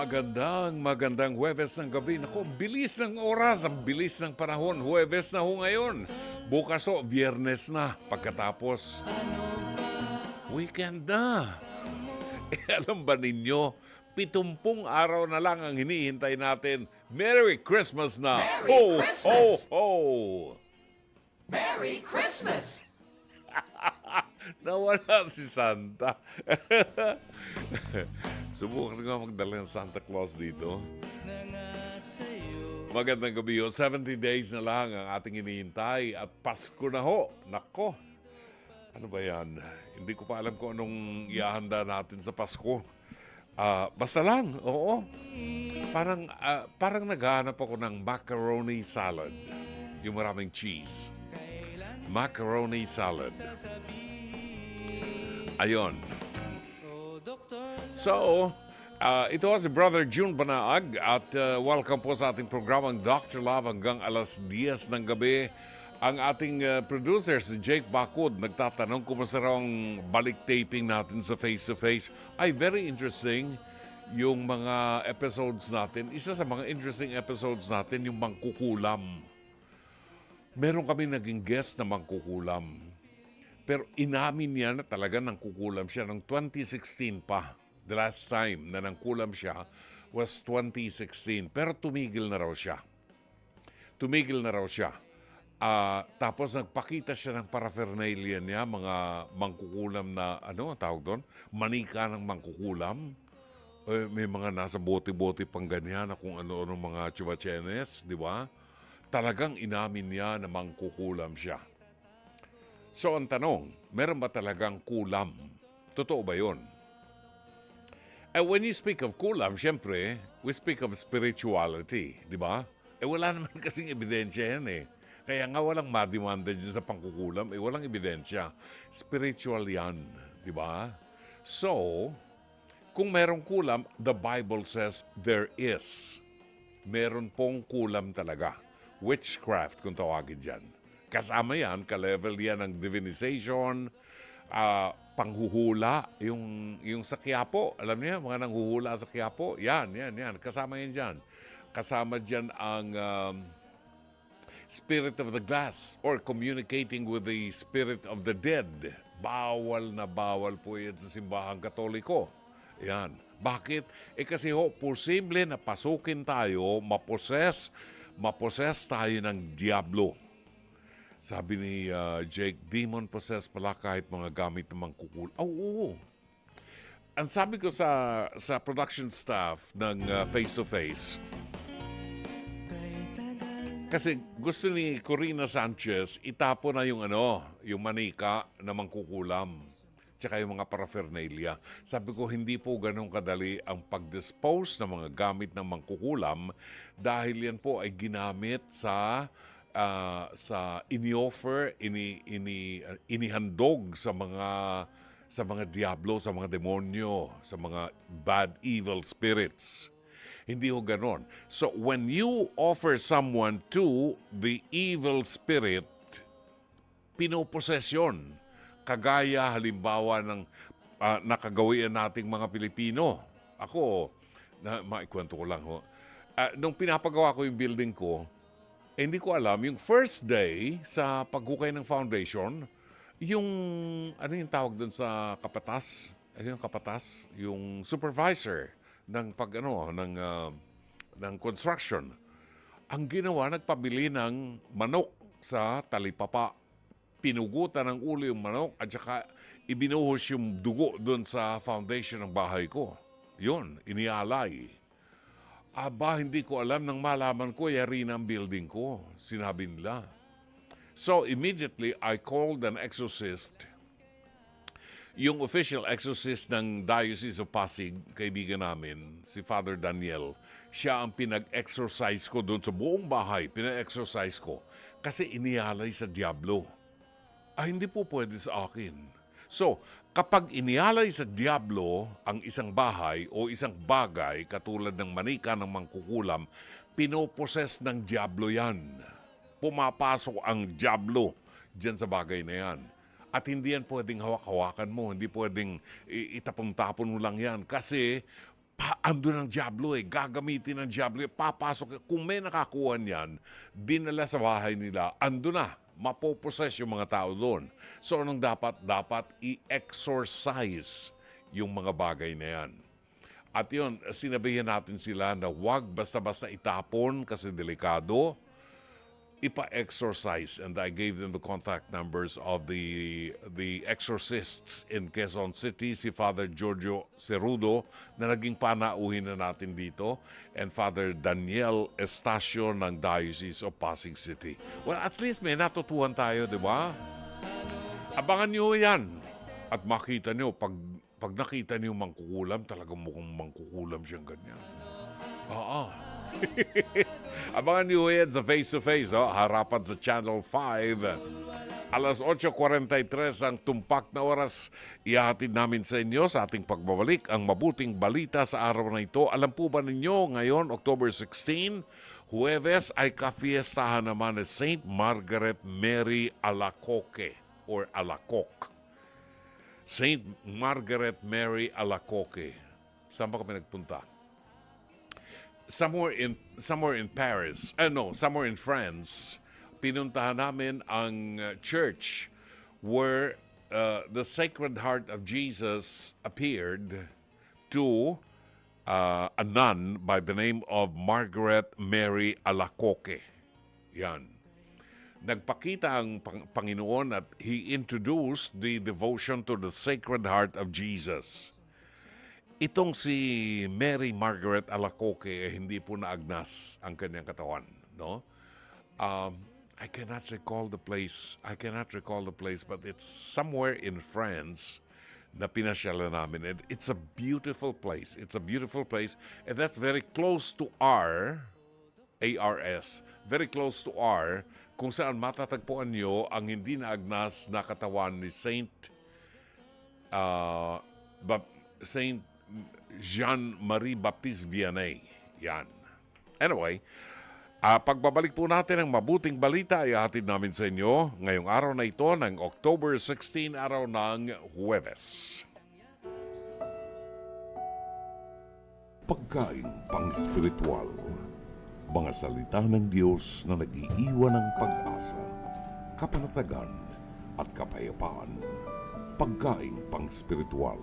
Magandang Huwebes ng gabi. Naku, bilis ng oras, ang bilis ng panahon. Huwebes na ho ngayon. Bukas ho, Biyernes na. Pagkatapos, weekend na. Alam ba ninyo, 70 araw na lang ang hinihintay natin. Merry Christmas na! Merry Christmas! Ho, ho! Merry Christmas! Nawala si Santa. Subukan nga magdala ng Santa Claus dito. Magandang gabi ho. 70 days na lang ang ating hinihintay at Pasko na ho. Nako. Ano ba yan? Hindi ko pa alam kung anong ihahanda natin sa Pasko. Basta lang, oo. Parang naghahanap ako ng macaroni salad. Yung maraming cheese. Macaroni salad. Ayon. So, ito si Brother June Banaag at welcome po sa ating programang Dr. Love hanggang alas 10 ng gabi. Ang ating producer si Jake Bakod nagtatanong kumusta raw ang balik taping natin sa face-to-face. Ay, very interesting yung mga episodes natin. Isa sa mga interesting episodes natin yung mangkukulam. Meron kami naging guest na mangkukulam. Pero inamin niya na talaga nangkukulam siya ng 2016 pa. The last time na nangkulam siya was 2016. Pero tumigil na raw siya. Tapos nagpakita siya ng paraphernalia niya, mga mangkukulam na, ano ang tawag doon? Manika ng mangkukulam. May mga nasa bote-bote pang ganyan na kung ano-ano mga chivachenes, di ba? Talagang inamin niya na mangkukulam siya. So ang tanong, meron ba talagang kulam? Totoo ba yun? When you speak of kulam, syempre, we speak of spirituality, di ba? Wala naman kasing ebidensya yan eh. Kaya nga walang madimanda dyan sa pangkukulam, walang ebidensya. Spiritual yan, di ba? So, kung merong kulam, the Bible says there is. Meron pong kulam talaga. Witchcraft kung tawagin dyan. Kasama yan, ka-level yan ng divinization, panghuhula, yung sa Quiapo, alam niyo, mga nanghuhula sa Quiapo, yan, kasama yan dyan. Kasama dyan ang spirit of the glass or communicating with the spirit of the dead. Bawal na bawal po yan sa simbahang Katoliko. Yan. Bakit? Kasi posible na pasukin tayo, maposes tayo ng diablo. Sabi ni Jake, demon-possessed pala kahit mga gamit na mangkukul. Oo. Ang sabi ko sa production staff ng Face-to-Face, kasi gusto ni Corina Sanchez itapo na yung manika na mangkukulam, tsaka yung mga paraphernalia. Sabi ko, hindi po ganun kadali ang pag-dispose ng mga gamit ng mangkukulam dahil yan po ay ginamit sa ini-offer, inihandog sa mga diablo, sa mga demonyo, sa mga bad, evil spirits. Hindi ho ganon. So, when you offer someone to the evil spirit, pinoposesyon. Kagaya halimbawa ng nakagawian nating mga Pilipino. Ako, maikwento ko lang ho. Nung pinapagawa ko yung building ko, hindi ko alam, yung first day sa paghukay ng foundation, yung tawag doon sa kapatas? Ano yung kapatas? Yung supervisor ng ng construction. Ang ginawa, nagpabili ng manok sa talipapa. Pinugutan ng ulo yung manok at saka ibinuhos yung dugo doon sa foundation ng bahay ko. Yun, inialay. Hindi ko alam, nang malaman ko, yari ng building ko. Sinabi nila. So, immediately, I called an exorcist. Yung official exorcist ng Diocese of Pasig, kaibigan namin, si Father Daniel, siya ang pinag-exorcise ko doon sa buong bahay. Pinag-exorcise ko kasi inialay sa diablo. Hindi po pwede sa akin. So, kapag inialay sa diablo ang isang bahay o isang bagay katulad ng manika ng mangkukulam, pinoposes ng diablo yan. Pumapasok ang diablo dyan sa bagay na yan. At hindi yan pwedeng hawak-hawakan mo, hindi pwedeng itapon-tapon mo lang yan kasi Andun ang Diablo gagamitin ng Diablo, papasok. Kung may nakakuha niyan, dinala sa bahay nila, andun na, mapoposes yung mga tao doon. So anong dapat? Dapat i-exorcise yung mga bagay na yan. At yun, sinabihan natin sila na huwag basta-basta itapon kasi delikado, ipa-exorcise. And I gave them the contact numbers of the exorcists in Quezon City, si Father Giorgio Cerudo na naging panauhin na natin dito, and Father Daniel Estacio ng Diocese of Pasig City. Well, at least may natutuhan tayo, di ba? Abangan nyo yan. At makita nyo, pag nakita nyo mangkukulam, talagang mukhang mangkukulam siyang ganyan. Oo. Abangan nyo yan sa face-to-face, harapan sa Channel 5. Alas 8:43 ang tumpak na oras. Ihahatid namin sa inyo sa ating pagbabalik ang mabuting balita sa araw na ito. Alam po ba ninyo, ngayon, October 16, Huwebes ay kafiestahan naman ni Saint Margaret Mary Alacoque or Alacoque. Saint Margaret Mary Alacoque. Saan ba kami nagpunta? Somewhere in Paris. Somewhere in France. Pinuntahan namin ang church where the Sacred Heart of Jesus appeared to a nun by the name of Margaret Mary Alacoque. Yan. Nagpakita ang Panginoon at He introduced the devotion to the Sacred Heart of Jesus. Itong si Mary Margaret Alacoque, hindi po naagnas ang kanyang katawan, no? I cannot recall the place, but it's somewhere in France na pinasyalan namin. And it's a beautiful place. And that's very close to ARS, very close to R, kung saan matatagpuan nyo ang hindi naagnas na katawan ni Saint Jean-Marie Baptiste Vianney. Yan. Anyway, pagbabalik po natin ang mabuting balita ay hatid namin sa inyo ngayong araw na ito ng October 16, araw ng Huwebes. Pagkain pang-spiritual. Mga salita ng Diyos na nag-iiwan ng pag-asa, kapanatagan at kapayapaan. Pagkain pang-spiritual.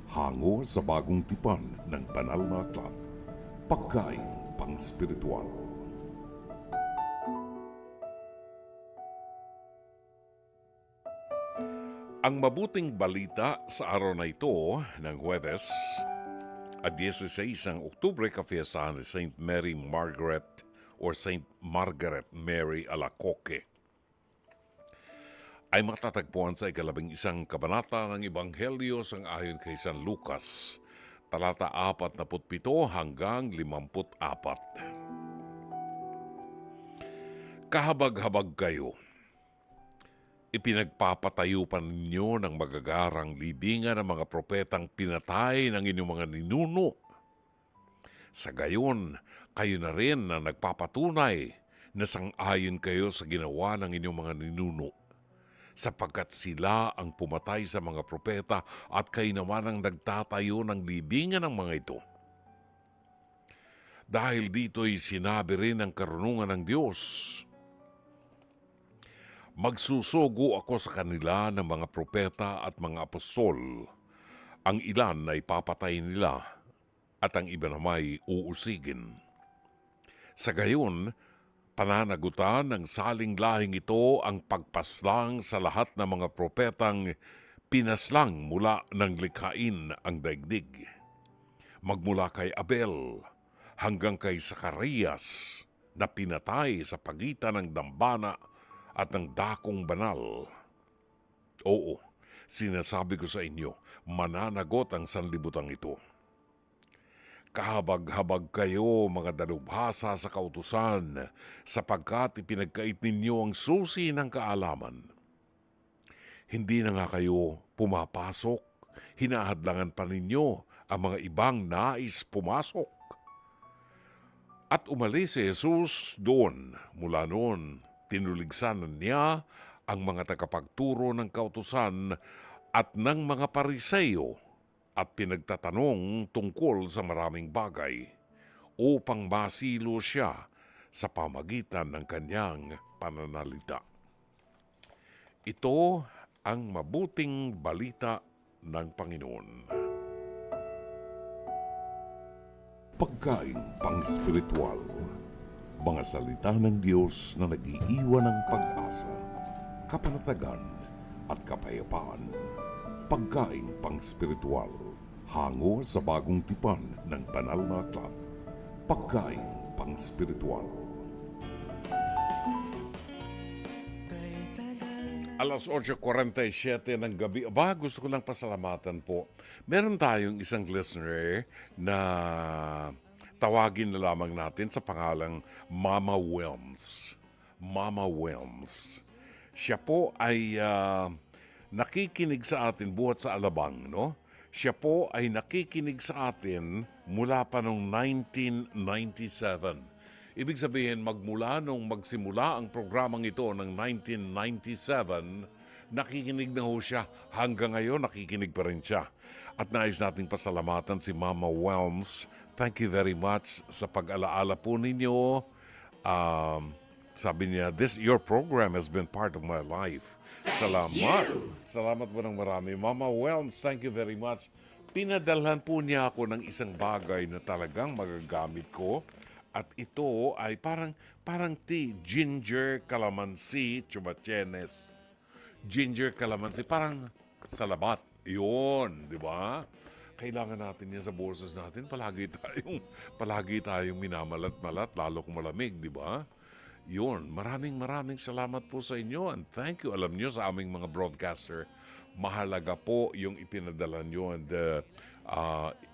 Hango sa bagong tipan ng banal na aklat. Pagkain pang-spiritual. Ang mabuting balita sa araw na ito ng Huwebes, at 16 ang Oktubre, kafiestahan ni Saint Mary Margaret or Saint Margaret Mary Alacoque, ay matatagpuan sa 11 kabanata ng Ebanghelyo sang ayon kay San Lucas, talata 47 hanggang 54. Kahabag-habag kayo. Ipinagpapatayo pa ninyo ng magagarang libingan ng mga propetang pinatay ng inyong mga ninuno. Sa gayon, kayo na rin na nagpapatunay na sang-ayon kayo sa ginawa ng inyong mga ninuno, sapagkat sila ang pumatay sa mga propeta at kayo naman ang nagtatayo ng libingan ng mga ito. Dahil dito'y sinabi rin ang karunungan ng Diyos, magsusugo ako sa kanila ng mga propeta at mga apostol. Ang ilan ay papatayin nila at ang iba namay uusigin. Sa gayon, pananagutan ng saling lahing ito ang pagpaslang sa lahat ng mga propetang pinaslang mula ng likhain ang daigdig. Magmula kay Abel hanggang kay Zacarias na pinatay sa pagitan ng dambana at ng dakong banal. Oo, sinasabi ko sa inyo, mananagot ang sanlibutan ito. Kahabag-habag kayo, mga dalubhasa sa kautusan, sapagkat ipinagkait ninyo ang susi ng kaalaman. Hindi na nga kayo pumapasok, hinahadlangan pa ninyo ang mga ibang nais pumasok. At umalis si Jesus doon. Mula noon, tinuligsan niya ang mga tagapagturo ng kautusan at ng mga Pariseyo at pinagtatanong tungkol sa maraming bagay upang masilo siya sa pamagitan ng kanyang pananalita. Ito ang mabuting balita ng Panginoon. Pagkain pang-spiritual. Mga salita ng Diyos na nag-iiwan ng pag-asa, kapanatagan at kapayapaan. Pagkain pang-spiritual. Hango sa bagong tipan ng banal na aklat. Pagkain pang-spiritual. Alas 8:47 ng gabi. Aba, gusto ko lang pasalamatan po. Meron tayong isang listener na tawagin na lamang natin sa pangalang Mama Wilms. Mama Wilms. Siya po ay nakikinig sa atin buhat sa Alabang, no? Siya po ay nakikinig sa atin mula pa noong 1997. Ibig sabihin, magmula nung magsimula ang programang ito ng 1997, nakikinig na ho siya. Hanggang ngayon, nakikinig pa rin siya. At nais nating pasalamatan si Mama Wilms. Thank you very much sa pag-alaala po ninyo. Sabi niya, your program has been part of my life. Salamat. Salamat po ng marami. Mama Wilms, thank you very much. Pinadalhan po niya ako ng isang bagay na talagang magagamit ko. At ito ay parang tea, ginger, calamansi, chumachenes. Ginger, calamansi, parang salabat. Yun, di ba? Kailangan natin yan sa boses natin. Palagi tayong minamalat-malat, lalo kung malamig, di ba? Yun, maraming salamat po sa inyo. And thank you. Alam nyo sa aming mga broadcaster, mahalaga po yung ipinadala nyo. And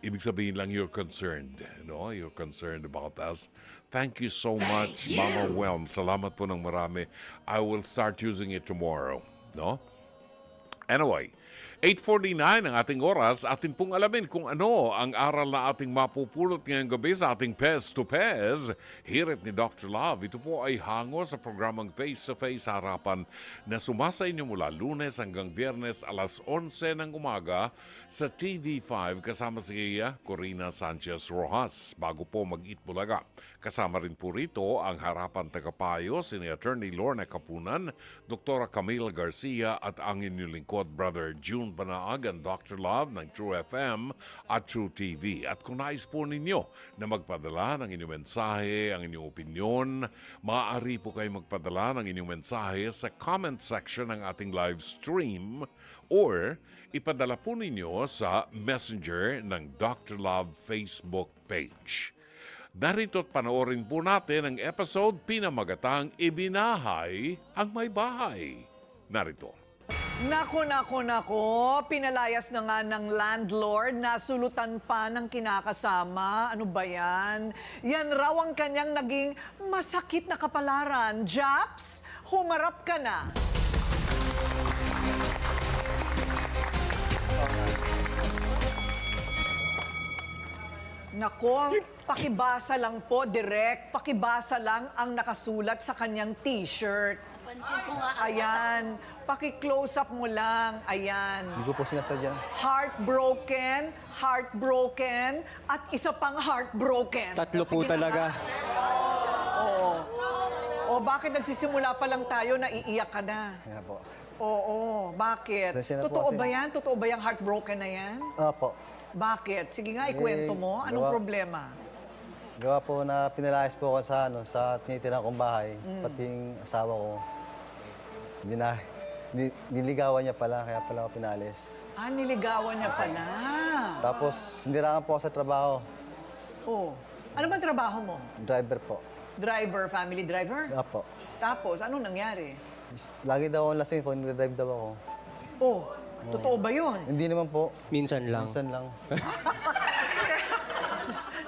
ibig sabihin lang you're concerned. No? You're concerned about us. Thank you so much, Mama Wilm. Salamat po ng marami. I will start using it tomorrow. No? Anyway, 8:49 ang ating oras. Atin pong alamin kung ano ang aral na ating mapupulot ngayong gabi sa ating Pez to Pez. Hirit ni Dr. Love. Ito po ay hango sa programang Face to Face Harapan na sumasa inyo mula Lunes hanggang Biyernes alas 11 ng umaga sa TV5 kasama si Corina Sanchez Rojas. Bago po mag-eat bulaga. Kasama rin po rito ang harapan tagapayo si Attorney Lorna Kapunan, Dr. Camila Garcia at ang inyong lingkod, Brother June Banaag and Dr. Love ng True FM at True TV. At kung nais po ninyo na magpadala ng inyong mensahe, ang inyong opinyon, maaari po kayo magpadala ng inyong mensahe sa comment section ng ating live stream or ipadala po ninyo sa messenger ng Dr. Love Facebook page. Narito't panoorin po natin ang episode pinamagatang Ibinahay ang May Bahay. Narito. Nako, pinalayas na nga ng landlord na sulutan pa ng kinakasama. Ano ba yan? Yan raw ang kanyang naging masakit na kapalaran. Japs, humarap ka na. Nako, pakibasa lang po, direct. Pakibasa lang ang nakasulat sa kanyang t-shirt. Pansin ko nga. Ayan, paki-close up mo lang. Ayan. Hindi ko po sinasadya. Heartbroken, at isa pang heartbroken. Tatlo po Sige na, talaga. ha? Oo. O bakit nagsisimula pa lang tayo na iiyak ka na? Kaya po. Oo, bakit? Kasi na po Totoo kasi- ba yan? Totoo ba yung heartbroken na yan? Opo. Bakit? Sige nga, ikwento mo. Anong gawa- problema? Gawa po na pinalayas po ako sa tinitirhan kong bahay. Pati yung asawa ko. Niligawan niya pala, kaya pala ako pinalis. Ah, niligawan niya pala. Tapos, nirakan po ako sa trabaho. Oh. Ano ba trabaho mo? Driver po. Driver, family driver? Opo. Tapos, ano nangyari? Lagi daw ako lasing pag nire-drive daw ako. Oh, totoo ba yun? Hindi naman po. Minsan lang. Minsan lang.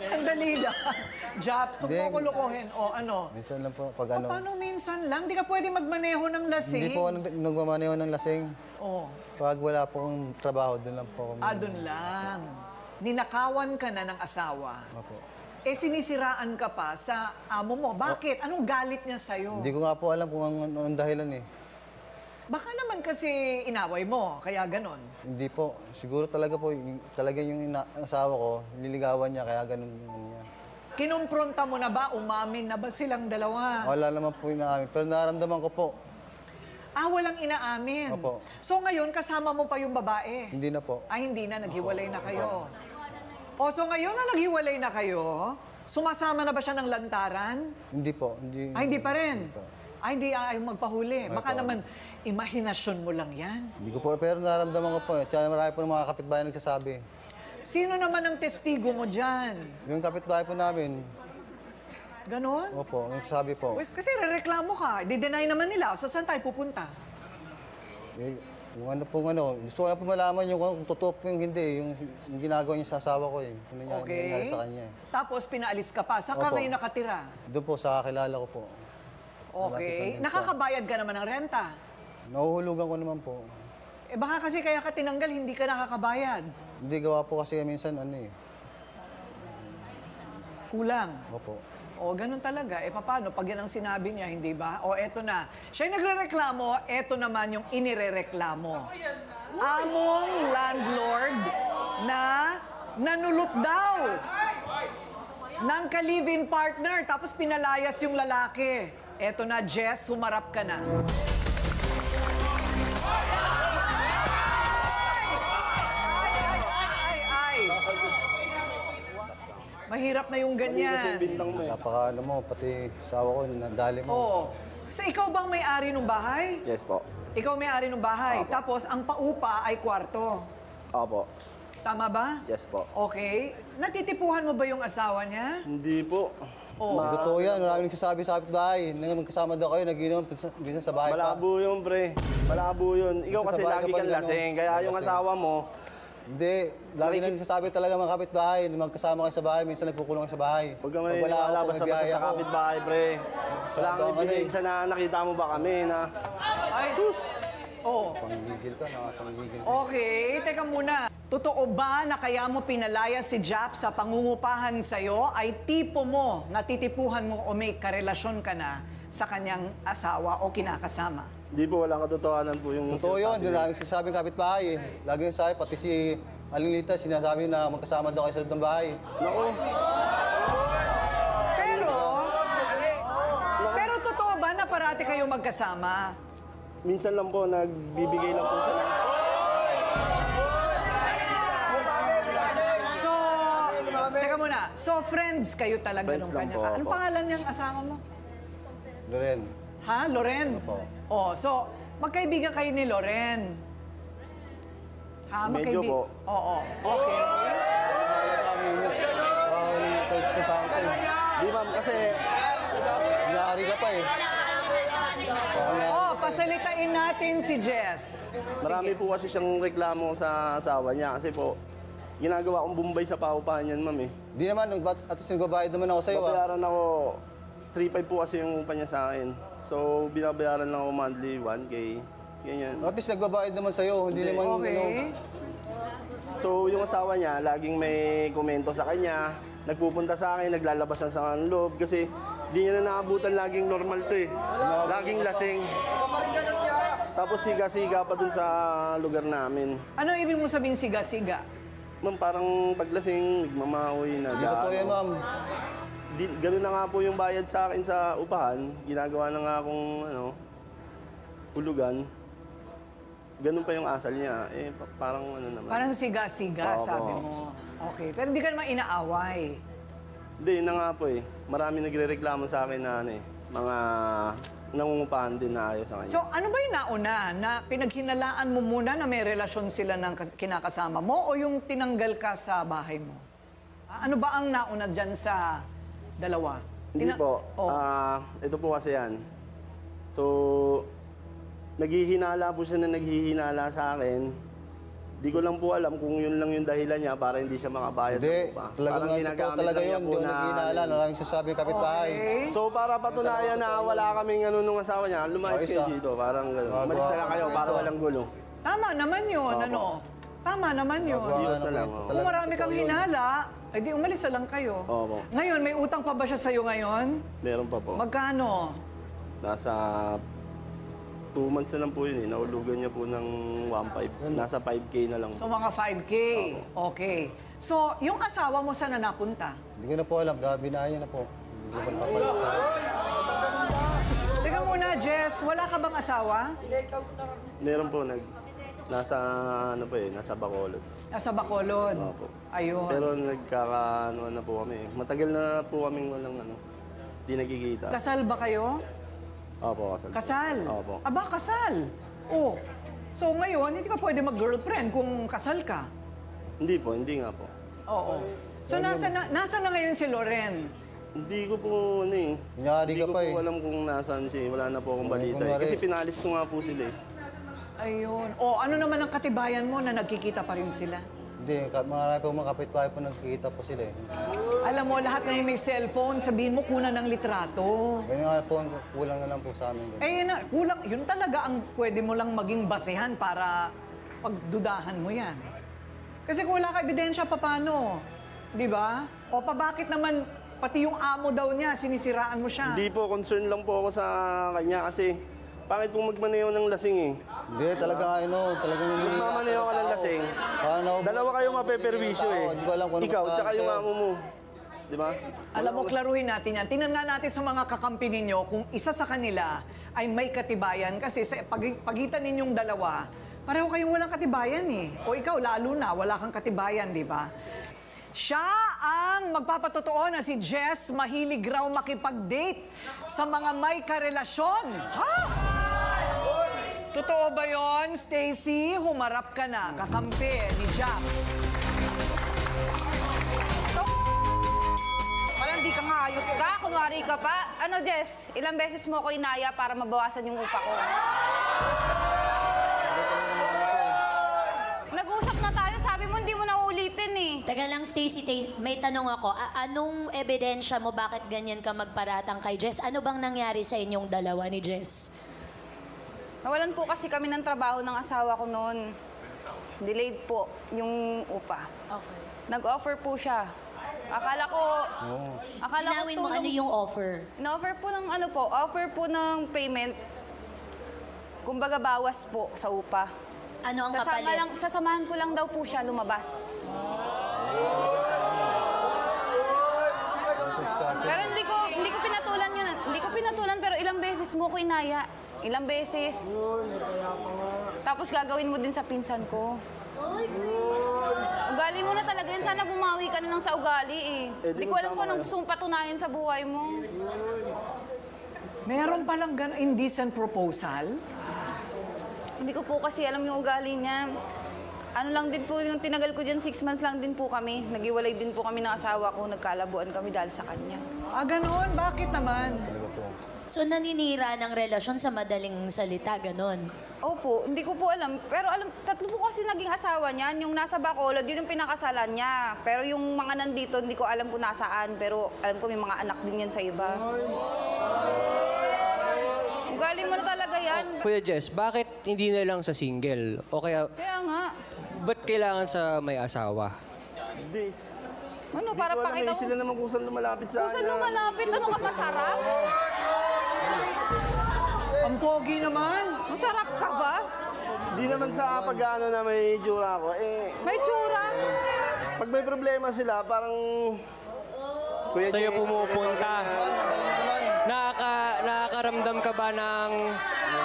Sandali lang. Japs, huwag mo Hindi. ko lokohin. O, ano? Minsan lang po. Pag O, ano. paano minsan lang? Di ka pwede magmaneho ng lasing. Hindi po ako nagmamaneho ng lasing. Oh, Pag wala po akong trabaho, doon lang po ako. dun lang. Ninakawan ka na ng asawa. Opo. Eh, sinisiraan ka pa sa amo mo. Bakit? Anong galit niya sa'yo? Hindi ko nga po alam kung anong dahilan eh. Baka naman kasi inaway mo, kaya ganon. Hindi po. Siguro talaga po, talaga yung asawa ko, nililigawan niya, kaya ganun yung ano niya. Kinumpronta mo na ba? Umamin na ba silang dalawa? Wala naman po yung naamin. Pero nararamdaman ko po, Walang inaamin. Opo. So ngayon, kasama mo pa yung babae? hindi na po. Hindi na, naghiwalay na kayo. So ngayon na naghiwalay na kayo, sumasama na ba siya ng lantaran? Hindi po. Hindi, Hindi pa rin? Hindi po. Hindi ayaw magpahuli. Baka Opo. naman, imahinasyon mo lang yan. Hindi ko po, pero nararamdaman ko po. Tsaka marami po ng mga kapitbahay nagsasabi. Sino naman ang testigo mo dyan? Yung kapitbahay po namin, Ganon? opo, nagsasabi po. Wait, kasi rereklamo ka, di-deny naman nila. So saan tayo pupunta? Yung ano pong ano, gusto ko lang po malaman yung kung totoo po yung hindi, yung ginagawa niya sa asawa ko eh. Ano niya, yung nangyari Okay. sa kanya eh. Tapos pinaalis ka pa. Saan ka Opo. ngayon nakatira? Doon po sa kakilala ko po. Okay. Malapit lang yun Nakakabayad ka naman ng renta. Nahuhulugan ko naman po. Baka kasi kaya ka tinanggal, hindi ka nakakabayad. Hindi gawa po kasi minsan ano eh. Kulang. Opo. Ganun talaga. Paano? Pag yan ang sinabi niya, hindi ba? Eto na. Siya yung nagre-reklamo, eto naman yung inirereklamo. Among landlord na nanulot daw ng ka-live-in partner, tapos pinalayas yung lalaki. Eto na, Jess, humarap ka na. Ay. Mahirap na yung ganyan. Napaka ano mo, pati asawa ko, nadali mo. Oo. So ikaw bang may-ari ng bahay? Yes po. Ikaw may-ari ng bahay. Tapos ang paupa ay kwarto. Opo. Tama ba? Yes po. Okay. Natitipuhan mo ba yung asawa niya? Hindi po. Oo. Totoo yan, maraming nagsasabi sa kapitbahay. Nang magkasama daw kayo, naginom, minsan sa bahay pa. Malabo yun, pre. Malabo yun. Ikaw Isa sa kasi bahay lagi kapag kang ano, lasing. Kaya yung lasing. asawa mo, Hindi, lagi na nagsasabi talaga mga kapitbahay, na magkasama kayo sa bahay, minsan nagkukulong kayo sa bahay. pag may wala ako, lalabas may na basta biyaya sa ako. kapitbahay, pre. Wala Masyado kang ang ano eh. ebidensya na nakita mo ba kami na Ay, sus. Oo. Panggigil ka, nakapanggigil ka. Okay, teka muna. Totoo ba na kaya mo pinalaya si Jap sa pangungupahan sa'yo ay tipo mo, natitipuhan mo o may karelasyon ka na sa kanyang asawa o kinakasama? hindi po walang katotohanan po yung Totoo yun, sinasabi di niya. na nagsasabi ng kapitbahay eh. Lagi yung sabi, pati si Aling Lita, sinasabi na magkasama daw kayo sa loob ng bahay. Naku, Pero totoo ba na parati kayo magkasama? minsan lang po, nagbibigay lang po sila. So, teka muna. So, friends kayo talaga Friends nung lang kanya po, ka. Anong opo. pangalan niyang asawa mo? Loren, Ha? Loren? Opo. So, magkaibigan kayo ni Loren. Ha? Medyo po. Oo. Okay. wala kami yun. Tutang ka eh. Di ma'am, kasi Inaari ka pa eh. Pasalitain natin si Jess. marami Sige. po kasi siyang reklamo sa asawa niya. Kasi po, ginagawa kong bumbay sa paupahan yan, ma'am eh. Di naman, at least nagbabayad naman ako sa'yo ah. Babayaran ako, 3.5 po kasi yung upa niya sa akin. So, binabayaran lang ako monthly, 1K. Ganyan. At least nagbabayad naman sa'yo, hindi naman Okay. So, yung asawa niya, laging may komento sa kanya. Nagpupunta sa akin, naglalabas siya sa loob. Kasi di niya na naabutan laging normal to eh. Laging lasing. Tapos siga-siga pa dun sa lugar namin. Ano ibig mo sabihin siga-siga? Ma'am, parang paglasing, nagmamahoy na. Hindi totoo yan, ma'am. Ganun na nga po yung bayad sa akin sa upahan. Ginagawa na nga akong hulugan. Ganun pa yung asal niya. Parang ano naman. Parang siga-siga, Oo. sabi mo. Okay. Pero hindi ka naman inaaway. Hindi, yun na nga po eh. Marami nagre-reklamo sa akin na mga nangungupahan din na ayaw sa kanya. So, ano ba yung nauna? Na pinaghinalaan mo muna na may relasyon sila ng kinakasama mo o yung tinanggal ka sa bahay mo? Ano ba ang nauna dyan sa dalawa? Hindi po. Oh. Ito po kasi yan. So, naghihinala po siya na naghihinala sa akin. Di ko lang po alam kung yun lang yung dahilan niya para hindi siya makabayad Hindi, ng upa. talagang Parang totoo ginagamit talaga lang niya yun. po Hindi ko na- nag-iinala, maraming sasabi ng kapitbahay. Okay. So para patunayan na wala kaming nung asawa niya, lumayas Ayos, kayo ah. dito. Parang gano'n. Magawa Umalis na lang ka kayo ng para kwento. walang gulo. Tama naman yun, Opo. ano? Tama naman yun. Magawa Diyos ka ng na lang, kwento. oh. Kung Talagang marami kang totoo yun. hinala, ay di umalis na lang kayo. Opo. Ngayon, may utang pa ba siya sa'yo ngayon? Meron pa po. Magkano? Nasa 2 months na lang po yun eh. Naulugan niya po ng 1.5. Nasa 5K na lang. So mga 5K. Okay. So, yung asawa mo saan na napunta? Hindi ko na po alam, binaya na po. Hindi ko pa napapalit sa akin. Teka muna, Jess, wala ka bang asawa? Meron po, nasa ano po eh, nasa Bacolod. Nasa Bacolod. Opo. Ayun. Pero nagkakaano na po kami. Matagal na po kaming walang di nagkikita. Kasal ba kayo? Opo, kasal. Kasal? Opo. Aba, kasal. Oh. So ngayon, hindi ka pwede mag-girlfriend kung kasal ka. Hindi po, hindi nga po. Oo. So nasa na ngayon si Loren? Hindi ko po Kunyari Hindi ka ko pa po eh. alam kung nasaan siya. Wala na po akong balita eh. kunwari. Kasi pinalis ko nga po sila eh. Ayun. O, ano naman ang katibayan mo na nagkikita pa rin sila? Hindi, marami po mga kapitbahay po nagkikita po sila eh. Alam mo, lahat ngayon may cellphone, sabihin mo kunan ng litrato. Ganyan nga po, kulang na lang po sa amin. Eh, yun, kulang, yun talaga ang pwede mo lang maging basehan para pagdudahan mo yan. Kasi kung wala ka ebidensya, paano? Di ba? O bakit naman, pati yung amo daw niya, sinisiraan mo siya? Hindi po, concern lang po ako sa kanya kasi pangit pong magmaneho ng lasing eh. Hindi, talaga talagang Magmamaneho ka ng lasing. Dalawa kayo mapeperwisyo eh. Hindi ko alam kung ano Ikaw, pa tsaka yung sa'yo. amo mo. Di ba? Alam mo, klaruhin natin yan. Tingnan nga natin sa mga kakampi ninyo kung isa sa kanila ay may katibayan. Kasi sa pagitan ninyong dalawa, pareho kayong walang katibayan eh. O ikaw, lalo na, wala kang katibayan, di ba? Siya ang magpapatotoo na si Jess mahilig raw makipag-date sa mga may karelasyon. Ha? Totoo ba yon, Stacy? Humarap ka na, kakampi ni Jax. Parang di ka nga hayop ka, kunwari ka pa. Ano, Jess, ilang beses mo ako inaya para mabawasan yung upa ko? Nag-usap na tayo, sabi mo hindi mo na uulitin eh. Taga lang, Stacy, may tanong ako. Anong ebidensya mo bakit ganyan ka magparatang kay Jess? Ano bang nangyari sa inyong dalawa ni Jess? Nawalan po kasi kami ng trabaho ng asawa ko noon. Delayed po yung upa. Okay. Nag-offer po siya. Akala ko Inawin mo ano yung offer? In-offer po ng offer po ng payment. Kumbaga bawas po sa upa. Ano ang kapalit? Sasamahan ko lang daw po siya lumabas. Pero hindi ko pinatulan yun. Hindi ko pinatulan pero ilang beses mo ko inaya. Ilang beses. Tapos gagawin mo din sa pinsan ko. Ugali mo na talaga yun. Sana bumawi ka na lang sa ugali eh. Hindi ko alam kung anong gusto mong patunayan sa buhay mo. Meron palang gano'n indecent proposal? Hindi ko po kasi alam yung ugali niya. Ano lang din po, yung tinagal ko dyan, 6 months lang din po kami. Nag-iwalay din po kami ng asawa ko. Nagkalabuan kami dahil sa kanya. Ah, gano'n? Bakit naman? So naninira ng relasyon sa madaling salita, ganon. Opo, hindi ko po alam. Pero alam, 3 po kasi naging asawa niya. Yung nasa Bacolod, yun yung pinakasalan niya. Pero yung mga nandito, hindi ko alam kung nasaan. Pero alam ko may mga anak din yan sa iba. Ugali mo na talaga yan. Kuya Jess, bakit hindi na lang sa single? O kaya, Kaya nga. ba't kailangan sa may asawa? This. Ano, Hindi para ko alam pakita eh, sila naman kung saan lumalapit sa Kung saan kanya. lumalapit, ano ka masarap? Ang pogi naman. Masarap ka ba? Di naman sa pag-ano na may jura ko. May tsura. Pag may problema sila, parang... Kuya Sa'yo Jess, pumupunta. Nakakaramdam ka ba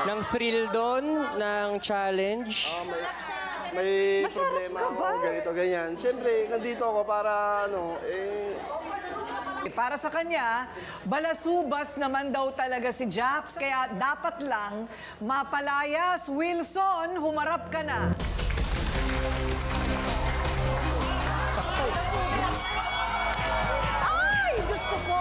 ng thrill doon? Ng challenge? may Masarap problema ka ako, ba? ganito, ganyan. Siyempre, nandito ako para Para sa kanya, balasubas naman daw talaga si Japs. Kaya dapat lang mapalayas. Wilson, humarap ka na. Ay, gusto ko.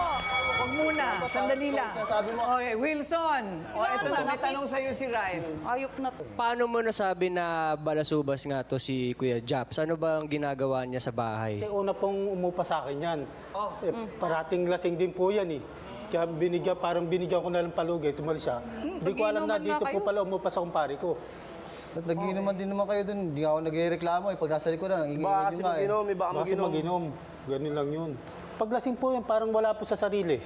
Huwag muna, sandali lang. Sabi mo. Okay, Wilson. O, eto na, may tanong sa'yo si Ryle. Ayop na. Paano mo nasabi na balasubas nga to si Kuya Japs? Ano ba ang ginagawa niya sa bahay? Kasi una pong umupa sa akin yan. Parating lasing din po yan eh. Kaya parang binigyan ko na lang palugay, tumalis siya. Hindi ko alam na pag-iinuman nga dito po kayo. pala umupa sa kumpare ko. Nagiinuman din naman kayo dun. Hindi ako nagreklamo eh. Pag nasa likod na, baka nanginginig kasi yung nga eh. mag-inom, baka Basta mag-inom. mag-inom. Ganun lang yun. Pag lasing po yan, parang wala po sa sarili.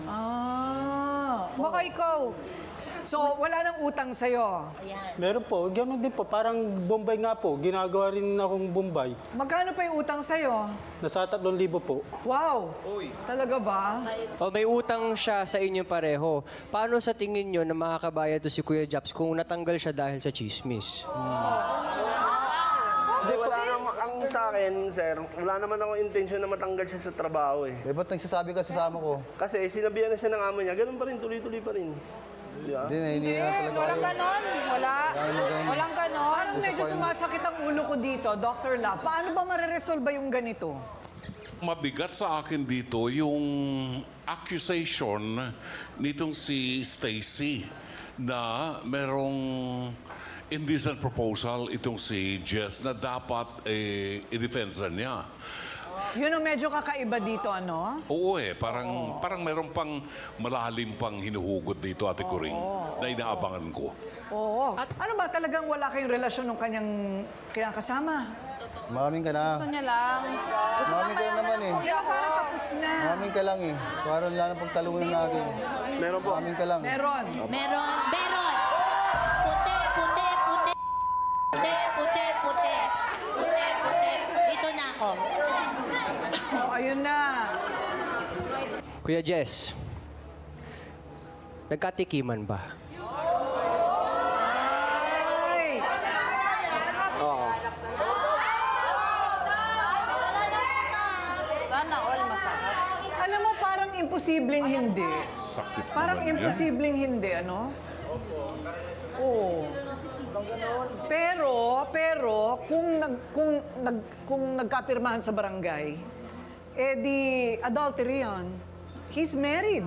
Ah. Baka ikaw. So, wala nang utang sa'yo. Meron po, gano'n din po. Parang Bombay nga po, ginagawa rin akong Bombay. Magkano pa yung utang sa'yo? Nasa 3,000 po. Wow! Talaga ba? O may utang siya sa inyo pareho. Paano sa tingin nyo na makakabayad to si Kuya Japs kung natanggal siya dahil sa chismis? Hindi, wala naman, ang sa akin, sir, wala naman akong intention na matanggal siya sa trabaho eh. Eh, ba't nagsasabi ka sa sama ko? Kasi sinabihan na siya ng amo niya, ganun pa rin, tuloy-tuloy pa rin. Di ba? Hindi na talaga Walang kayo. ganon. Walang ganon. Parang medyo sumasakit ang ulo ko dito, Dr. Love. Paano ba mareresolba yung ganito? Mabigat sa akin dito yung accusation nitong si Stacy na merong indecent proposal itong si Jess na dapat i-defensa niya. Yun ang medyo kakaiba dito, ano? Oo parang meron pang malalim pang hinuhugot dito, Ate Coring, na inaabangan ko. Oo. At ano ba, talagang wala kayong relasyon ng kanyang kasama? Maraming ka na. Gusto niya lang. Gusto lang Maraming ka kaya naman eh. Kaya parang tapos na. Maraming ka lang eh. Parang wala nang pagtalunan natin. Meron po. Maraming ka lang. Meron. Meron. Puti, puti, puti. Puti, puti, puti. Puti, puti. Dito na ako. Oh, ayun na. Kuya Jess, nagkatikiman ba? Ay! Oo. Sana all masarap. Alam mo, parang imposibleng hindi. Sakit Parang naman yan. imposibleng hindi, ano? Oo. Pero kung nagkapirmahan sa barangay, di adultery yun. He's married.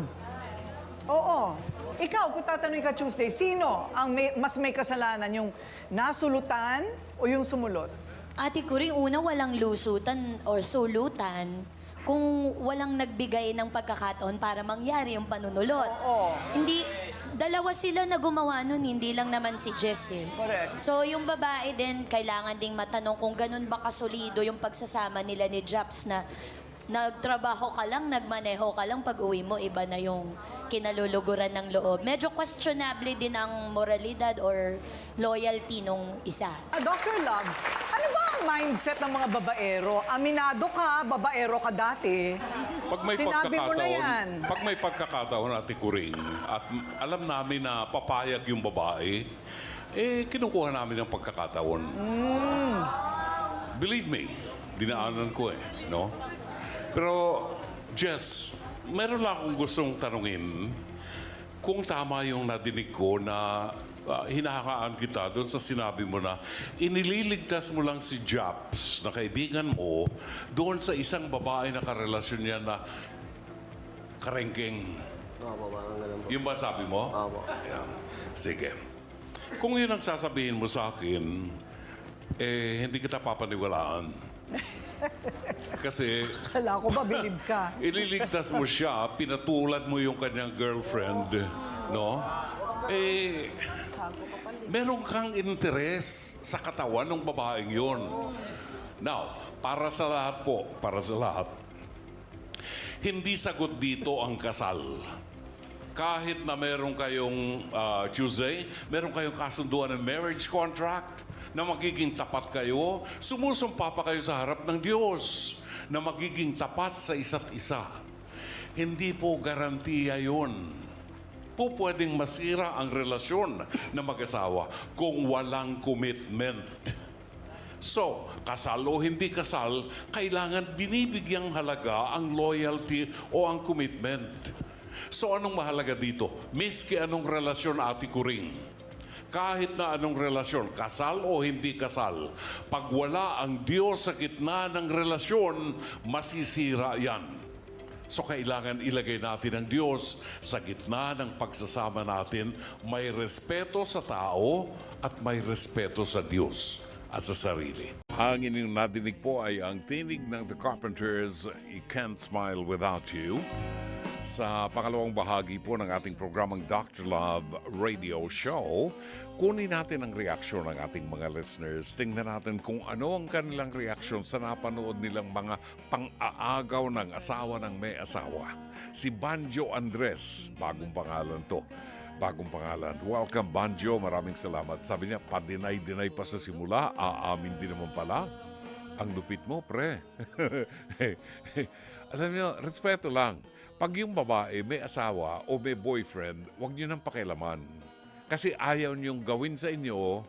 Oo. Ikaw, kung tatanungin ka Tuesday, sino ang mas may kasalanan, yung nasulutan o yung sumulot? Ate Coring, una walang lusutan or sulutan kung walang nagbigay ng pagkakataon para mangyari yung panunulot. Oo. Hindi, dalawa sila na gumawa nun, hindi lang naman si Jess eh. Correct. So yung babae din, kailangan ding matanong kung ganun ba kasolido yung pagsasama nila ni Japs na nagtrabaho ka lang, nagmaneho ka lang, pag uwi mo, iba na yung kinaluluguran ng loob. Medyo questionable din ang moralidad or loyalty nung isa. Dr. Love, ano ba ang mindset ng mga babaero? Aminado ka, babaero ka dati. Pag may Sinabi mo na yan. pag may pagkakataon, Ate Coring, at alam namin na papayag yung babae, kinukuha namin ang pagkakataon. Believe me, dinaanan ko no? Pero, Jess, meron lang akong gustong tanungin kung tama yung nadinig ko na hinahakaan kita doon sa sinabi mo na inililigtas mo lang si Japs na kaibigan mo doon sa isang babae na karelasyon niya na karengking. Opo, parang ganun po. Yung ba sabi mo? Opo. Ayan. Sige. Kung yun ang sasabihin mo sa akin, hindi kita papaniwalaan. Kasi Kala ko ba, bilib ka? ililigtas mo siya, pinatulad mo yung kanyang girlfriend, no? Meron kang interes sa katawan ng babaeng yon. Now, para sa lahat, hindi sagot dito ang kasal. Kahit na meron kayong Tuesday, meron kayong kasunduan ng marriage contract, na magiging tapat kayo, sumusumpa pa kayo sa harap ng Diyos na magiging tapat sa isa't isa. Hindi po garantiya yun. Po pwedeng masira ang relasyon ng mag-asawa kung walang commitment. So, kasal o hindi kasal, kailangan binibigyang halaga ang loyalty o ang commitment. So, anong mahalaga dito? Miski anong relasyon, Ate Coring, kahit na anong relasyon, kasal o hindi kasal, pag wala ang Diyos sa gitna ng relasyon, masisira yan. So kailangan ilagay natin ang Diyos sa gitna ng pagsasama natin. May respeto sa tao at may respeto sa Diyos at sa sarili. Ang inyong nadinig po ay ang tinig ng The Carpenters, I Can't Smile Without You. Sa pangalawang bahagi po ng ating programang Dr. Love Radio Show, kunin natin ang reaksyon ng ating mga listeners. Tingnan natin kung ano ang kanilang reaksyon sa napanood nilang mga pang-aagaw ng asawa ng may asawa. Si Banjo Andres, bagong pangalan to. Bagong pangalan. Welcome, Banjo. Maraming salamat. Sabi niya, pa-deny-deny pa sa simula. Aamin din naman pala. Ang lupit mo, pre. Alam niyo, respeto lang. Pag yung babae may asawa o may boyfriend, huwag niyo nang pakialaman. Kasi ayaw niyong gawin sa inyo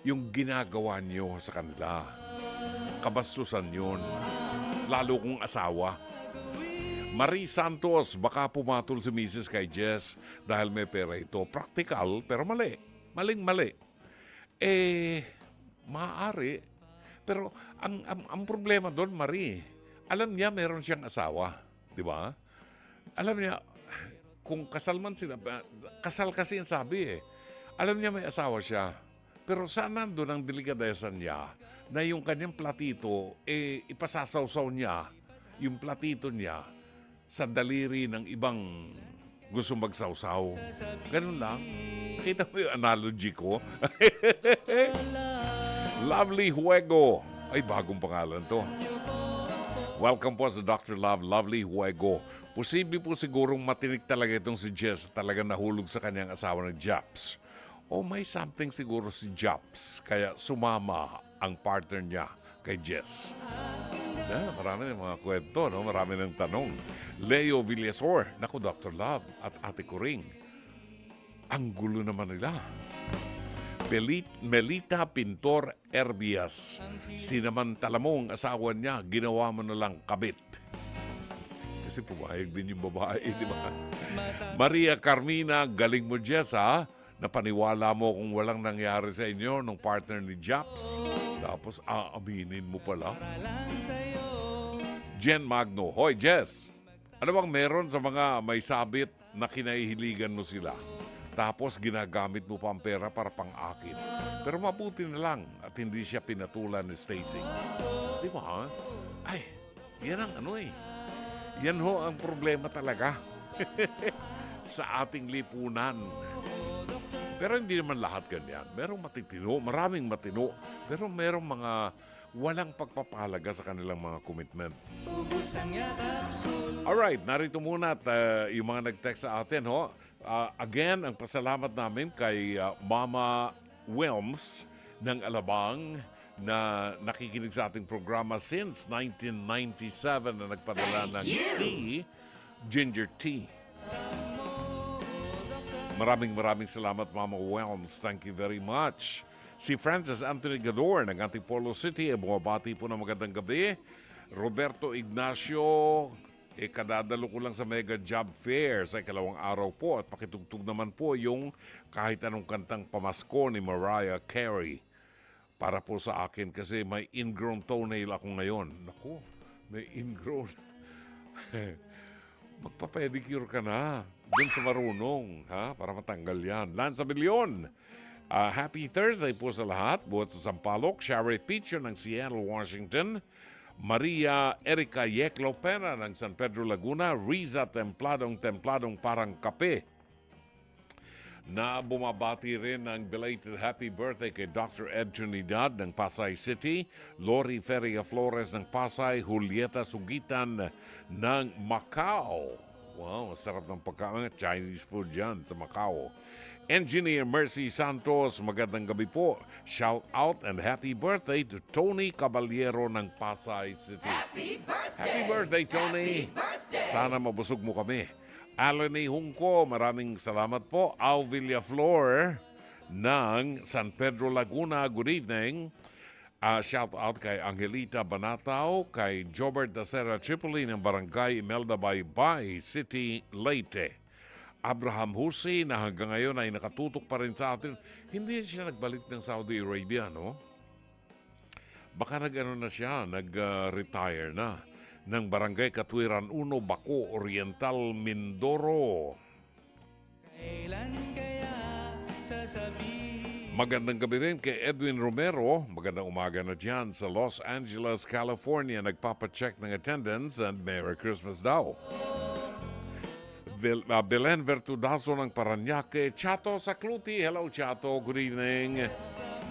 yung ginagawa niyo sa kanila. Kabastusan yun. Lalo kung asawa. Marie Santos, baka pumatol si Mrs. kay Jess dahil may pera ito. Practical, pero mali. Maling-mali. Maaari. Pero ang problema doon, Marie, alam niya meron siyang asawa. Di ba? Alam niya, kung kasal man sila, kasal kasi ang sabi eh. Alam niya may asawa siya. Pero saan nandun ang delikadesan niya na yung kanyang platito, ipasasawsaw niya yung platito niya sa daliri ng ibang gusto magsawsaw. Ganun lang. Kita mo yung analogy ko? Lovely Huego. Ay, bagong pangalan to. Welcome po sa Dr. Love, Lovely Huego. Posible po sigurong matinik talaga itong si Jess, talaga nahulog sa kanyang asawa ng Japs. O may something siguro si Japs, kaya sumama ang partner niya kay Jess. Marami ng mga kwento, no? Marami ng tanong. Leo Villasor, naku Dr. Love at Ate Kuring. Ang gulo naman nila. Melita Pintor Herbias, sinamantala mo ang asawa niya, ginawa mo na lang kabit. Kasi pumayag din yung babae, di ba? Maria Carmina, galing mo Jess ha? Napaniwala mo kung walang nangyari sa inyo nung partner ni Japs. Tapos aaminin mo pala. Jen Magno, hoy Jess, ano bang meron sa mga may sabit na kinahihiligan mo sila? Tapos ginagamit mo pa ang pera para pang-akit. Pero mabuti na lang at hindi siya pinatulan ni Stacy. Di ba? Ay, yan ang ano eh. Yan ho ang problema talaga sa ating lipunan. Pero hindi naman lahat ganyan. Merong matitino, maraming matino, pero merong mga walang pagpapahalaga sa kanilang mga commitment. Alright, narito muna at yung mga nag-text sa atin. Again, ang pasalamat namin kay Mama Wilms ng Alabang na nakikinig sa ating programa since 1997 na nagpadala ng tea, ginger tea. Maraming salamat, Mama Wilms. Thank you very much. Si Francis Anthony Gador ng Antipolo City, bumabati po ng magandang gabi. Roberto Ignacio, kadadalo ko lang sa Mega Job Fair sa ikalawang araw po at pakitugtog naman po yung kahit anong kantang pamasko ni Mariah Carey para po sa akin kasi may ingrown toenail ako ngayon. Naku, may ingrown. Magpa-pedicure ka na doon sa marunong, ha? Para matanggal yan. Lance Abilion, happy Thursday po sa lahat. Buhat sa Sampaloc, Shari Picho ng Seattle, Washington. Maria Erica Yeklo Pera ng San Pedro, Laguna. Riza Templadong parang kape. Na bumabati rin ng belated happy birthday kay Dr. Ed Trinidad ng Pasay City. Lori Feria Flores ng Pasay. Julieta Sugitan ng Macau. Wow, masarap ng pagkain. Chinese food dyan sa Macau. Engineer Mercy Santos, magandang gabi po. Shout out and happy birthday to Tony Caballero ng Pasay City. Happy birthday, Tony! Sana mabusog mo kami. Alani Hungko, maraming salamat po. Al Villaflor ng San Pedro, Laguna, good evening. Shout out kay Angelita Banatao, kay Jobert Dacera Tripoli ng Barangay Imelda Baybay City, Leyte. Abraham Hussein na hanggang ngayon ay nakatutok pa rin sa atin. Hindi siya nagbalik ng Saudi Arabia, no? Baka na siya, nag-retire na ng Barangay Katwiran 1, Baco, Oriental, Mindoro. Magandang gabi rin kay Edwin Romero. Magandang umaga na dyan sa Los Angeles, California. Nagpapacheck ng attendance and Merry Christmas daw. Belen Vertudazo ng Paranaque. Chato Sacluti. Hello, Chato. Good evening.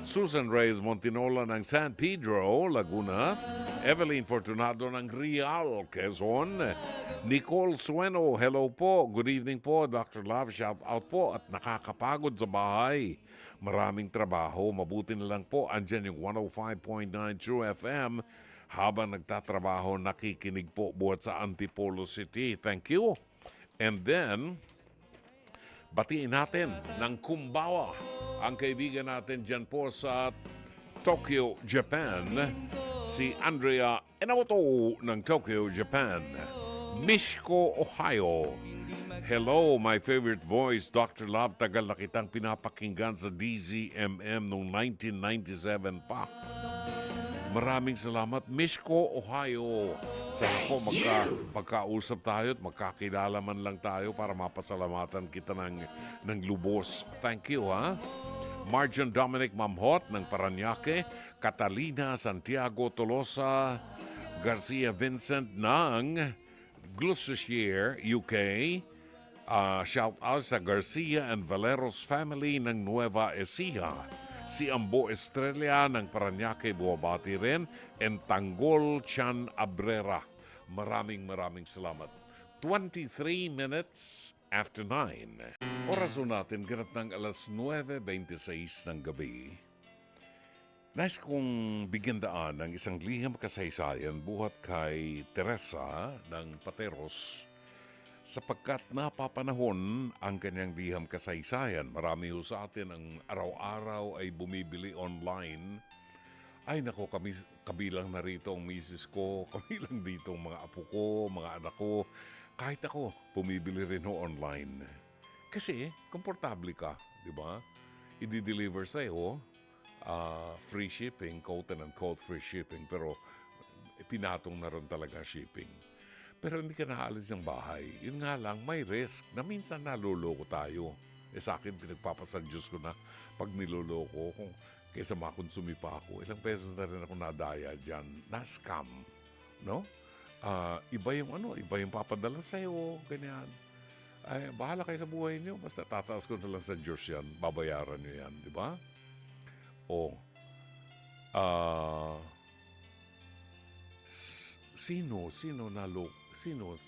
Susan Reyes Montinola ng San Pedro, Laguna. Evelyn Fortunado ng Real, Quezon. Nicole Sueno, hello po. Good evening po, Dr. Love. Shout out po at nakakapagod sa bahay. Maraming trabaho. Mabuti na lang po. Andyan yung 105.9 True FM. Habang nagtatrabaho, nakikinig po buhat sa Antipolo City. Thank you. And then, batiin natin ng Kumbawa ang kaibigan natin dyan po sa Tokyo, Japan, si Andrea Enomoto ng Tokyo, Japan. Mishko, Ohio. Hello, my favorite voice, Dr. Love. Tagal na kitang pinapakinggan sa DZMM noong 1997 pa. Maraming salamat, Mishko, Ohio. Sana po magkausap tayo at magkakilala man lang tayo para mapasalamatan kita ng lubos. Thank you, ha? Marjan Dominic Mamhot ng Paranaque, Catalina Santiago Tolosa, Garcia Vincent ng Gloucestershire, UK. Shout out sa Garcia and Valeros family ng Nueva Ecija. Si Ambo Estrella ng Paranaque buwabati rin, and Tanggol Chan Abrera. Maraming salamat. 23 minutes after 9. Oras natin ganap ng alas 9:26 ng gabi. Nais kong bigyan daan ng isang liham kasaysayan buhat kay Teresa ng Pateros sapagkat napapanahon ang kanyang liham kasaysayan. Marami ho sa atin ang araw-araw ay bumibili online. Ay nako, kabilang na rito ang misis ko, kabilang dito ang mga apo ko, mga anak ko. Kahit ako, bumibili rin ho online. Kasi, komportable ka, di ba? I-deliver sa'yo, free shipping, quote and unquote free shipping, pero pinatong na rin talaga shipping. Pero hindi ka naalis ng bahay. Yun nga lang, may risk na minsan naloloko tayo. Sa akin, pinagpapasal Diyos ko na pag niloloko, kung kaysa makonsumi pa ako, ilang pesos na rin ako nadaya dyan, na-scam, no? Iba yung papadala sa'yo, ganyan. Ay, bahala kayo sa buhay niyo. Basta tataas ko na lang sa Diyos yan. Babayaran niyo yan, di ba? Sino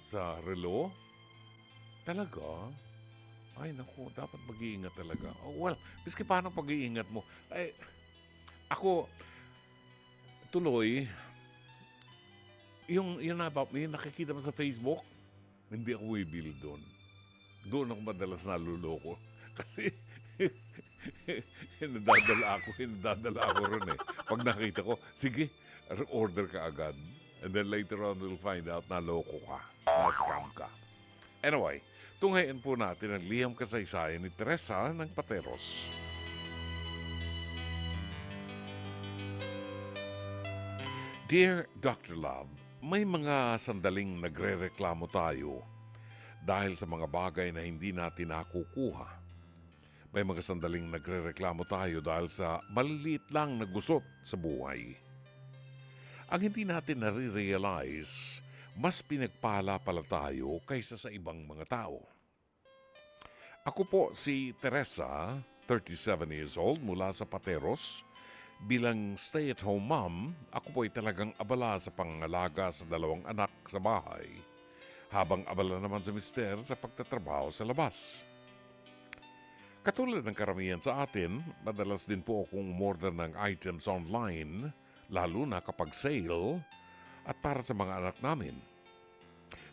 sa relo? Talaga? Ay, naku, dapat mag-iingat talaga. Well, miski paano pag-iingat mo? Ay, ako, tuloy, yung nakikita mo sa Facebook, hindi ako bibili doon. Doon ako madalas naluloko. Kasi hinadadala ako ron eh. Pag nakita ko, sige, order ka agad. And then later on, we'll find out na loko ka, na scam ka. Anyway, tunghayan po natin ang liham kasaysayan ni Teresa ng Pateros. Dear Dr. Love, may mga sandaling nagre-reklamo tayo dahil sa mga bagay na hindi natin nakukuha. May mga sandaling nagre-reklamo tayo dahil sa maliliit lang na gusot sa buhay. Ang hindi natin nare-realize, mas pinagpala pala tayo kaysa sa ibang mga tao. Ako po si Teresa, 37 years old, mula sa Pateros. Bilang stay-at-home mom, ako po ay talagang abala sa pangalaga sa 2 anak sa bahay, habang abala naman sa mister sa pagtatrabaho sa labas. Katulad ng karamihan sa atin, madalas din po akong umorder ng items online, lalo na kapag sale, at para sa mga anak namin.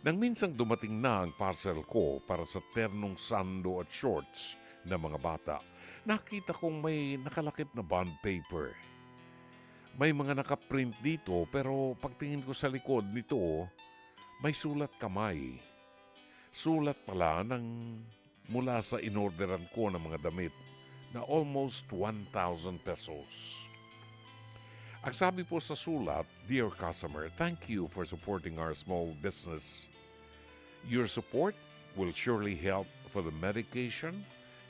Nang minsang dumating na ang parcel ko para sa ternong sando at shorts ng mga bata, nakita kong may nakalakip na bond paper. May mga nakaprint dito pero pagtingin ko sa likod nito, may sulat kamay. Sulat pala mula sa inorderan ko ng mga damit na almost 1,000 pesos. Ang sabi po sa sulat, Dear customer, thank you for supporting our small business. Your support will surely help for the medication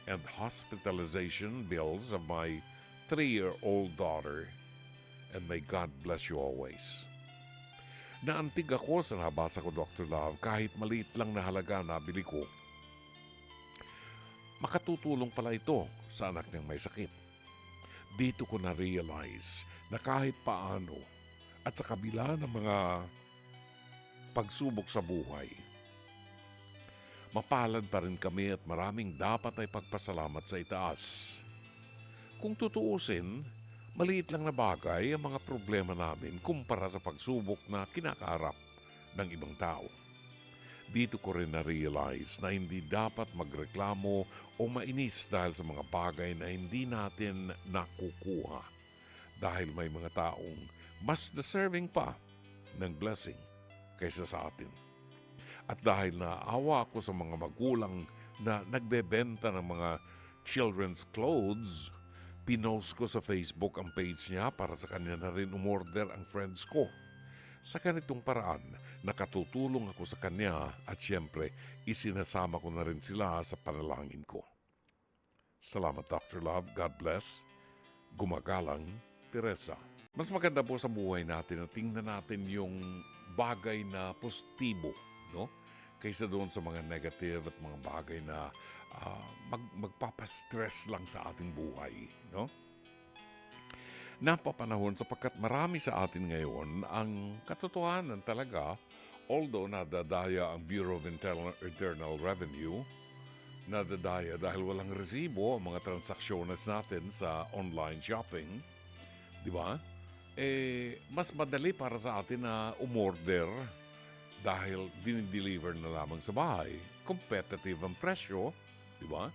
and hospitalization bills of my 3-year-old daughter, and may God bless you always. Naantig ako sa nabasa ko, Dr. Love, kahit maliit lang na halaga na bili ko. Makatutulong pala ito sa anak niyang may sakit. Dito ko na-realize na kahit paano At sa kabila ng mga pagsubok sa buhay, mapalad pa rin kami at maraming dapat ay pagpasalamat sa itaas. Kung tutuusin, maliit lang na bagay ang mga problema namin kumpara sa pagsubok na kinakaharap ng ibang tao. Dito ko rin na-realize na hindi dapat magreklamo o mainis dahil sa mga bagay na hindi natin nakukuha. Dahil may mga taong mas deserving pa ng blessing kaysa sa atin. At dahil naawa ako sa mga magulang na nagbebenta ng mga children's clothes, pinost ko sa Facebook ang page niya para sa kanya na rin umorder ang friends ko. Sa ganitong paraan, nakatutulong ako sa kanya at siyempre, isinasama ko na rin sila sa panalangin ko. Salamat, Dr. Love. God bless. Gumagalang, Teresa. Mas maganda po sa buhay natin na tingnan natin yung bagay na positibo, no? Kaysa doon sa mga negative at mga bagay na magpapastress lang sa ating buhay, no? Napapanahon sapagkat marami sa atin ngayon ang katotohanan talaga, although nadadaya ang Bureau of Internal Revenue, nadadaya dahil walang resibo ang mga transaksyones natin sa online shopping, di ba? Mas madali para sa atin na umorder dahil dinideliver na lamang sa bahay. Competitive ang presyo, di ba?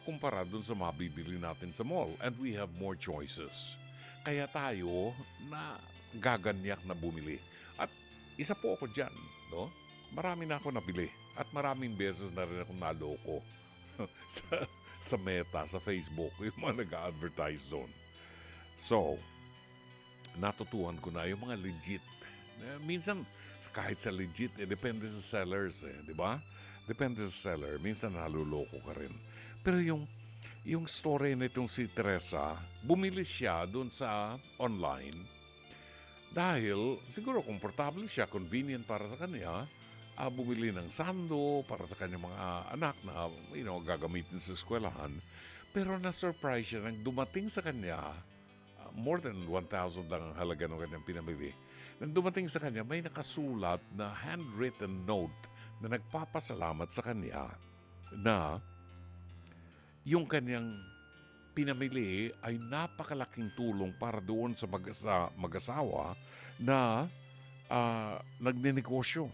Kumpara dun sa mabibili natin sa mall. And we have more choices. Kaya tayo na gaganyak na bumili. At isa po ako dyan, no? Marami na ako nabili. At maraming beses na rin ako naloko sa Meta, sa Facebook, yung mga nag-advertise doon. So, natutuhan ko na yung mga legit. Minsan, kahit sa legit, depende sa sellers, di ba? Depende sa seller. Minsan naluloko ka rin. Pero yung story nitong si Teresa, bumili siya doon sa online dahil siguro komportable siya, convenient para sa kanya, bumili ng sando para sa kanyang mga anak na gagamitin sa eskwelahan. Pero na-surprise siya nang dumating sa kanya, more than 1,000 lang ang halaga ng kanyang pinamili. Nang dumating sa kanya, may nakasulat na handwritten note na nagpapasalamat sa kanya na yung kanyang pinamili ay napakalaking tulong para doon sa mag-asawa na nagnenegosyo.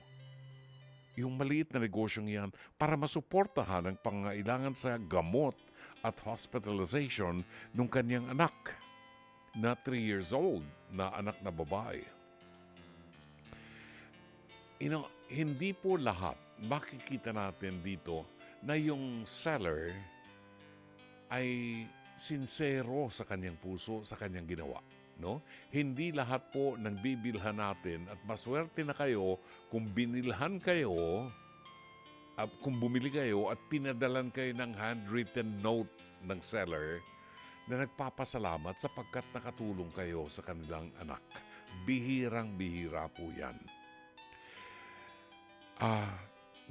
Yung maliit na negosyong yan para masuportahan ang pangailangan sa gamot at hospitalization ng kanyang anak na 3 years old na anak na babae. Hindi po lahat makikita natin dito na yung seller ay sincero sa kanyang puso, sa kanyang ginawa. No? Hindi lahat po ng bibilhan natin at maswerte na kayo kung binilhan kayo, kung bumili kayo at pinadalan kayo ng handwritten note ng seller na nagpapasalamat sapagkat nakatulong kayo sa kanilang anak. Bihirang-bihira po yan.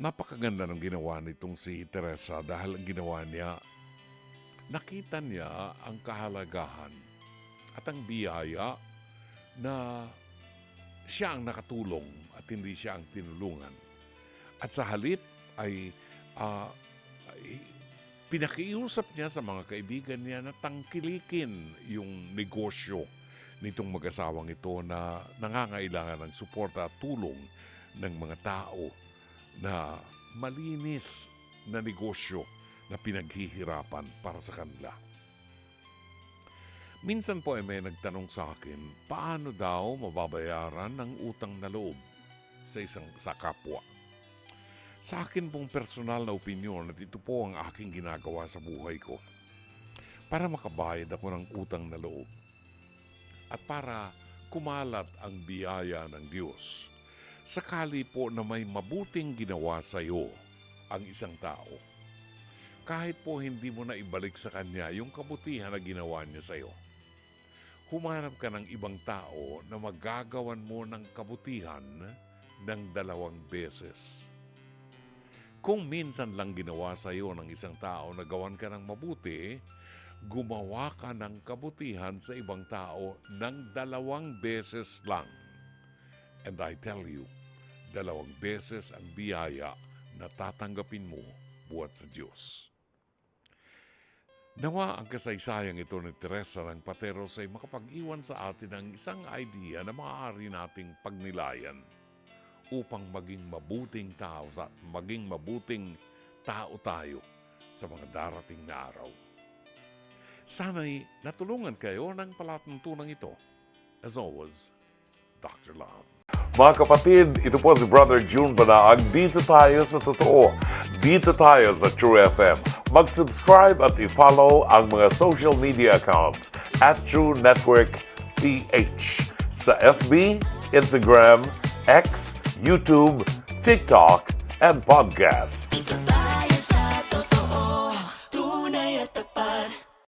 Napakaganda ng ginawa nitong si Teresa dahil ang ginawa niya, nakita niya ang kahalagahan at ang biyaya na siya ang nakatulong at hindi siya ang tinulungan. At sa halip ay pinakiusap niya sa mga kaibigan niya na tangkilikin yung negosyo nitong mag-asawang ito na nangangailangan ng suporta at tulong ng mga tao na malinis na negosyo na pinaghihirapan para sa kanila. Minsan po ay may nagtanong sa akin, paano daw mababayaran ang utang na loob sa kapwa? Sa akin pong personal na opinyon at ito po ang aking ginagawa sa buhay ko para makabayad ako ng utang na loob at para kumalat ang biyaya ng Diyos. Sakali po na may mabuting ginawa sa iyo ang isang tao, kahit po hindi mo na ibalik sa kanya yung kabutihan na ginawa niya sa iyo, humanap ka ng ibang tao na magagawan mo ng kabutihan ng 2 beses. Kung minsan lang ginawa sa iyo ng isang tao na gawan ka ng mabuti, gumawa ka ng kabutihan sa ibang tao ng 2 beses lang. And I tell you, 2 beses ang biyaya na tatanggapin mo buhat sa Diyos. Nawa ang kasaysayang ito ni Teresa ng Pateros ay makapag-iwan sa atin ng isang idea na maaari nating pagnilayan upang maging mabuting tao tayo sa mga darating na araw. Sana'y natulungan kayo ng palatuntunang ito. As always, Dr. Love. Mga kapatid, ito po si Brother June Banaag. Dito tayo sa totoo. Dito tayo sa True FM. Mag-subscribe at i-follow ang mga social media accounts at True Network PH sa FB, Instagram, X, YouTube, TikTok, and podcast.